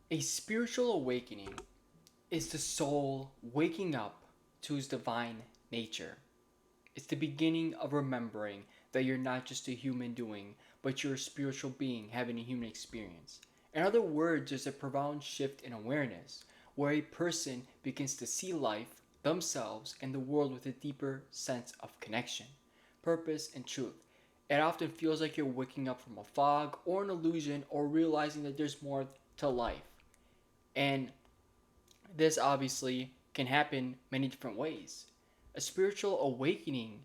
A spiritual awakening is the soul waking up to its divine nature. It's the beginning of remembering that you're not just a human doing, but you're a spiritual being having a human experience. In other words, there's a profound shift in awareness where a person begins to see life, themselves, and the world with a deeper sense of connection, purpose, and truth. It often feels like you're waking up from a fog or an illusion or realizing that there's more to life. And this obviously can happen many different ways. A spiritual awakening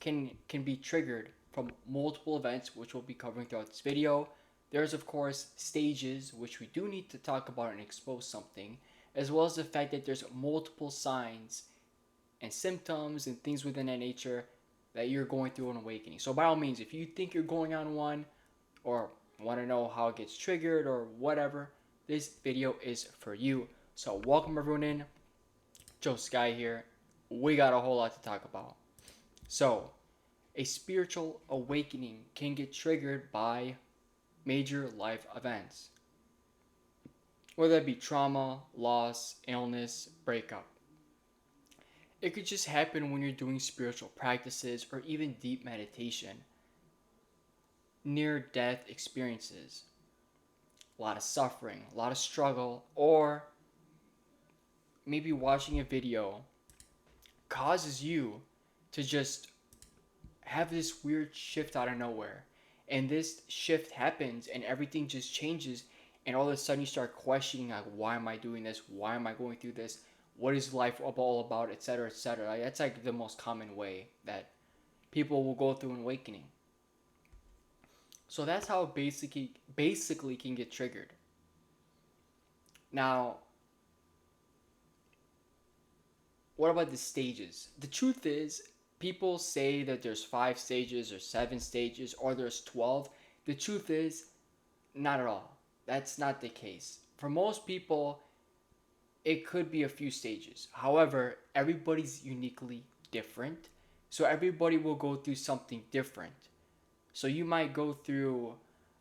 can be triggered from multiple events, which we'll be covering throughout this video. There's of course stages, which we do need to talk about and expose something, as well as the fact that there's multiple signs and symptoms and things within that nature that you're going through an awakening. So by all means, if you think you're going on one or want to know how it gets triggered or whatever, this video is for you. So welcome everyone in. Joe Sky here. We got a whole lot to talk about. So, a spiritual awakening can get triggered by major life events, whether that be trauma, loss, illness, breakup. It could just happen when you're doing spiritual practices or even deep meditation, near death experiences, a lot of suffering, a lot of struggle, or maybe watching a video causes you to just have this weird shift out of nowhere. And this shift happens and everything just changes, and all of a sudden you start questioning, like, why am I doing this? Why am I going through this? What is life all about, etc., etc. Like, that's like the most common way that people will go through an awakening. So that's how it basically can get triggered. Now, what about the stages? The truth is, people say that there's 5 stages or 7 stages or there's 12. The truth is, not at all. That's not the case. For most people, it could be a few stages. However, everybody's uniquely different. So everybody will go through something different. So you might go through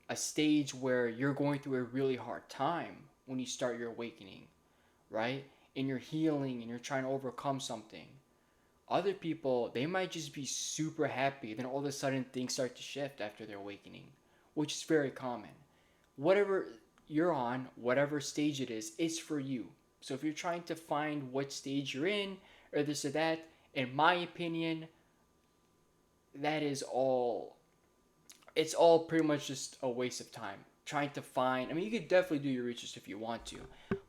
a stage where you're going through a really hard time when you start your awakening, right? And you're healing and you're trying to overcome something. Other people, they might just be super happy, then all of a sudden things start to shift after their awakening, which is very common. Whatever you're on, whatever stage it is, it's for you. So if you're trying to find what stage you're in, or this or that, in my opinion, that is all, it's all pretty much just a waste of time. Trying to find, I mean, you could definitely do your research if you want to,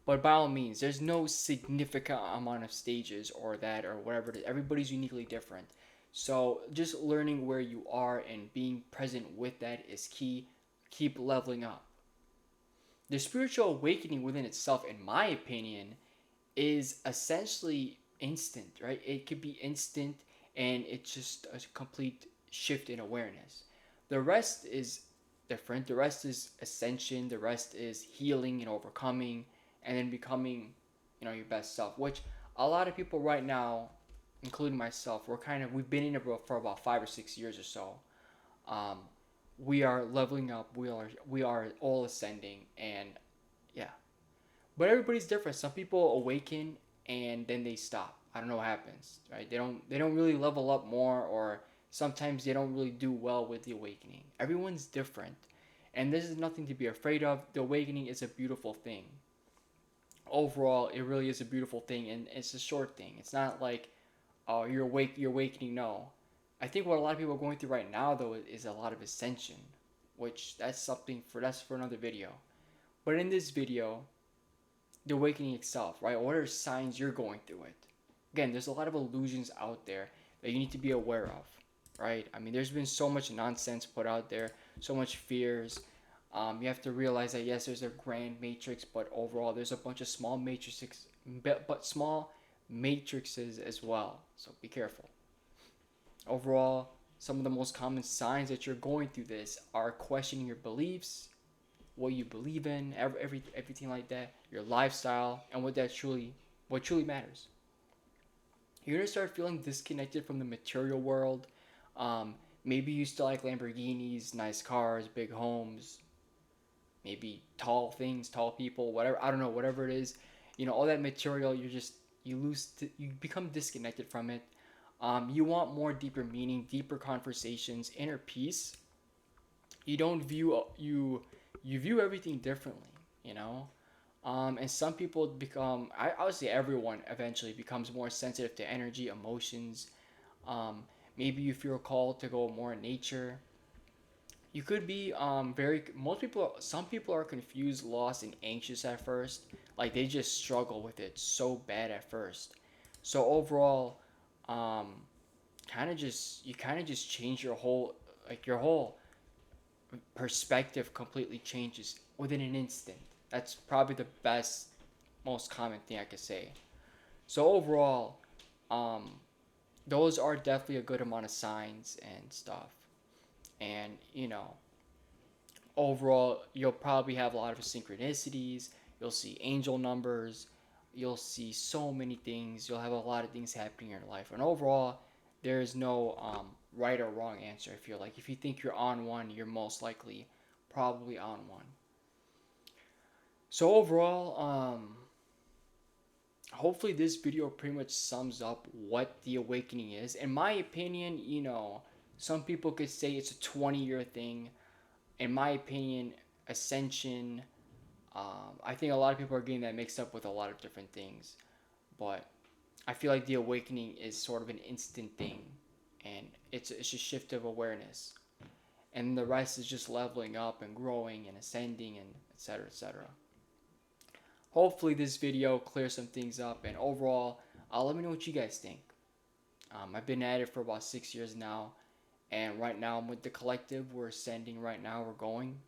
but by all means, there's no significant amount of stages or that or whatever it is. Everybody's uniquely different. So just learning where you are and being present with that is key. Keep leveling up. The spiritual awakening within itself, in my opinion, is essentially instant, right? It could be instant and it's just a complete shift in awareness. The rest is different. The rest is ascension. The rest is healing and overcoming and then becoming, your best self, which a lot of people right now, including myself, we've been in it for about 5 or 6 years or so. Um, we are leveling up. We are all ascending, and yeah. But everybody's different. Some people awaken and then they stop. I don't know what happens, right? They don't really level up more, or sometimes they don't really do well with the awakening. Everyone's different. And this is nothing to be afraid of. The awakening is a beautiful thing. Overall, it really is a beautiful thing, and it's a short thing. It's not like, oh, you're awakening. No, I think what a lot of people are going through right now though is a lot of ascension, which that's for another video. But in this video, the awakening itself, right? What are signs you're going through it? Again, there's a lot of illusions out there that you need to be aware of, right? I mean, there's been so much nonsense put out there, so much fears. You have to realize that yes, there's a grand matrix, but overall, there's a bunch of small matrices, but small matrices as well. So be careful. Overall, some of the most common signs that you're going through this are questioning your beliefs, what you believe in, everything like that, your lifestyle, and what truly matters. You're gonna start feeling disconnected from the material world. Maybe you still like Lamborghinis, nice cars, big homes, maybe tall things, tall people, whatever. I don't know, whatever it is. All that material, you become disconnected from it. You want more deeper meaning, deeper conversations, inner peace. You don't view you view everything differently. You know, and some people become. I would say everyone eventually becomes more sensitive to energy, emotions. Um, Maybe you feel called to go more in nature. You could be very. Most people, some people are confused, lost, and anxious at first. Like they just struggle with it so bad at first. So overall, um, kind of just change your whole perspective completely changes within an instant. That's probably the best, most common thing I could say. So overall, um, those are definitely a good amount of signs and stuff. And overall, you'll probably have a lot of synchronicities. You'll see angel numbers. You'll see so many things. You'll have a lot of things happening in your life. And overall, there is no right or wrong answer. If you think you're on one, you're most likely probably on one. So overall, hopefully this video pretty much sums up what the awakening is. In my opinion, some people could say it's a 20-year thing. In my opinion, ascension. I think a lot of people are getting that mixed up with a lot of different things, but I feel like the awakening is sort of an instant thing, and it's a shift of awareness, and the rest is just leveling up and growing and ascending and etc. etc. Hopefully this video clears some things up, and overall, let me know what you guys think. I've been at it for about 6 years now, and right now I'm with the collective. We're ascending right now. We're going.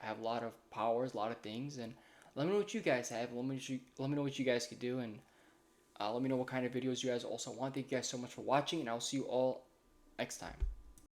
I have a lot of powers, a lot of things, and let me know what you guys have. Let me know what you guys could do, and let me know what kind of videos you guys also want. Thank you guys so much for watching, and I'll see you all next time.